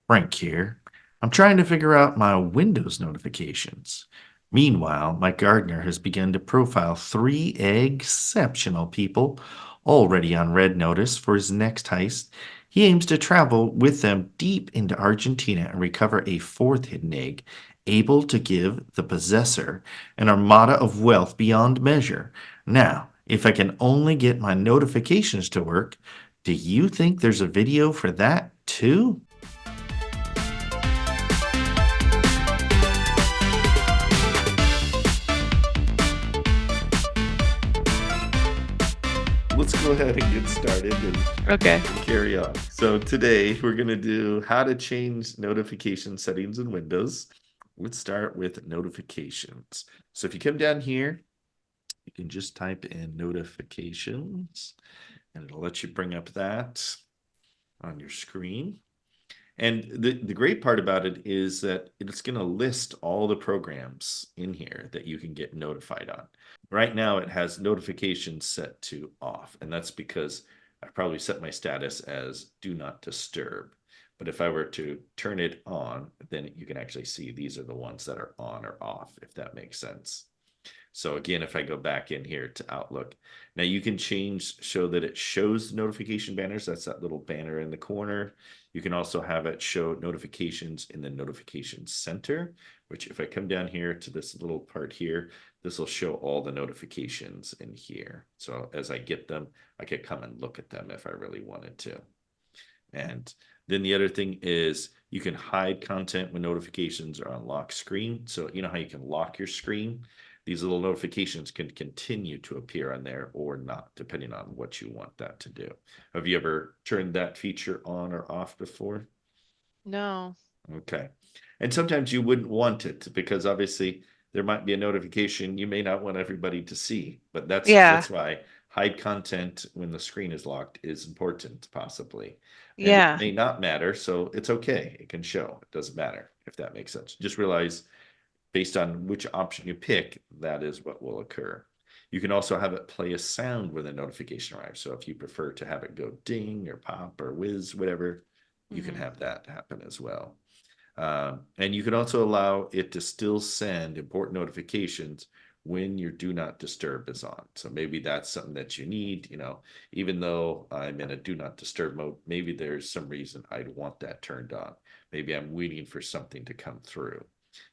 Frank here. I'm trying to figure out my Windows notifications. Meanwhile, my gardener has begun to profile three exceptional people already on red notice for his next heist. He aims to travel with them deep into Argentina and recover a fourth hidden egg, able to give the possessor an armada of wealth beyond measure. Now, if I can only get my notifications to work, do you think there's a video for that too? Let's go ahead and get started and Okay. carry on. So today we're going to do how to change notification settings in Windows. Let's start with notifications. So if you come down here, you can just type in notifications and it'll let you bring up that on your screen. And the great part about it is that it's going to list all the programs in here that you can get notified on. Right now, it has notifications set to off, and that's because I probably set my status as do not disturb. But if I were to turn it on, then you can actually see these are the ones that are on or off, if that makes sense. So again, if I go back in here to Outlook, now you can change show that it shows notification banners. That's that little banner in the corner. You can also have it show notifications in the notification center, which if I come down here to this little part here, this will show all the notifications in here. So as I get them, I could come and look at them if I really wanted to. And then the other thing is you can hide content when notifications are on lock screen. So you know how you can lock your screen? These little notifications can continue to appear on there or not, depending on what you want that to do. Have you ever turned that feature on or off before? No. Okay. And sometimes you wouldn't want it because obviously there might be a notification you may not want everybody to see, but Yeah. that's why hide content when the screen is locked is important, possibly. And it Yeah. may not matter, so it's okay. It can show. It doesn't matter if that makes sense. Just realize based on which option you pick, that is what will occur. You can also have it play a sound when the notification arrives. So if you prefer to have it go ding or pop or whiz, whatever, you can hmm have that happen as well. And you can also allow it to still send important notifications when your do not disturb is on. So maybe that's something that you need, even though I'm in a do not disturb mode, maybe there's some reason I'd want that turned on. Maybe I'm waiting for something to come through.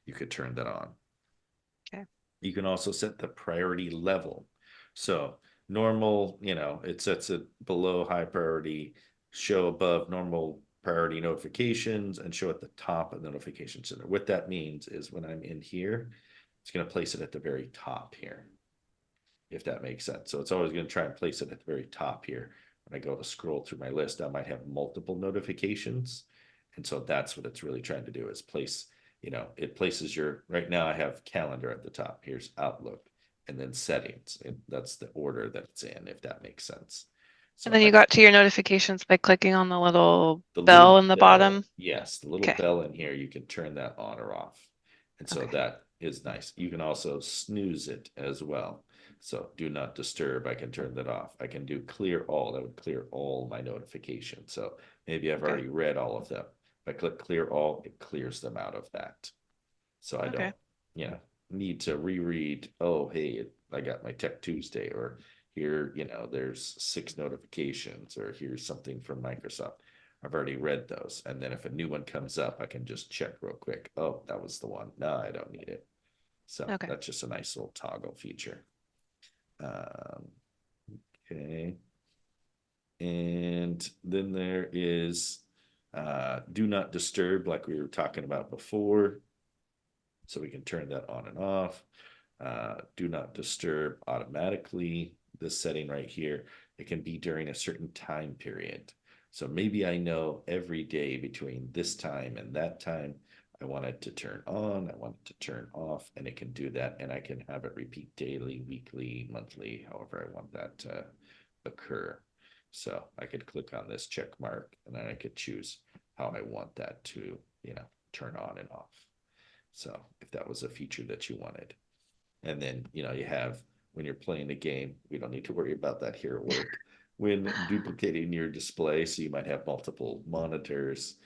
You could turn that on. Okay. You can also set the priority level. So normal, it sets it below high priority, show above normal priority notifications, and show at the top of the notification center. What that means is when I'm in here, it's going to place it at the very top here, if that makes sense. So it's always going to try and place it at the very top here. When I go to scroll through my list, I might have multiple notifications. And so that's what it's really trying to do is place, it places right now I have calendar at the top. Here's Outlook and then settings. And that's the order that it's in, if that makes sense. So And then if you I got to your notifications by clicking on the little the little bell in the bell, bottom. yes, the little Okay. bell in here, you can turn that on or off. And so Okay. that is nice. You can also snooze it as well. So do not disturb. I can turn that off. I can do clear all. That would clear all my notifications. So maybe I've Okay. already read all of them. If I click clear all, it clears them out of that. So I Okay. don't, you know, need to reread, oh, hey, I got my Tech Tuesday, or here, there's 6 notifications, or here's something from Microsoft. I've already read those. And then if a new one comes up, I can just check real quick. Oh, that was the one. No, I don't need it. So Okay. that's just a nice little toggle feature. Um, okay. And then there is do not disturb, like we were talking about before. So we can turn that on and off. Do not disturb automatically. This setting right here, it can be during a certain time period. So maybe I know every day between this time and that time, I want it to turn on, I want it to turn off, and it can do that. And I can have it repeat daily, weekly, monthly, however I want that to occur. So I could click on this check mark and then I could choose how I want that to, turn on and off. So if that was a feature that you wanted. And then, you have when you're playing a game, we don't need to worry about that here at work. When duplicating your display, so you might have multiple monitors,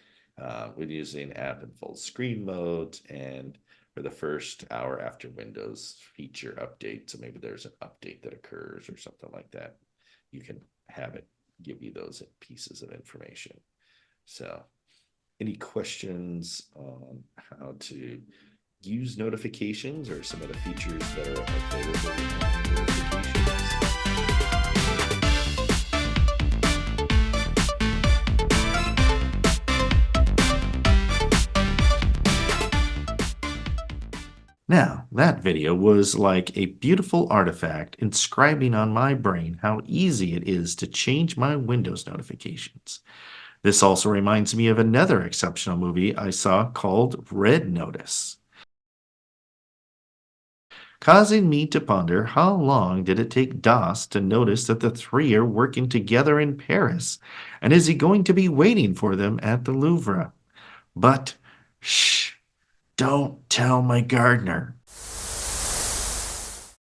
with using app in full screen mode, and for the first hour after Windows feature update. So maybe there's an update that occurs or something like that. You can have it give you those pieces of information. So, any questions on how to use notifications or some of the features that are available on notifications? Now, that video was like a beautiful artifact inscribing on my brain how easy it is to change my Windows notifications. This also reminds me of another exceptional movie I saw called Red Notice, causing me to ponder how long did it take Das to notice that the three are working together in Paris, and is he going to be waiting for them at the Louvre? But, shh, don't tell my gardener.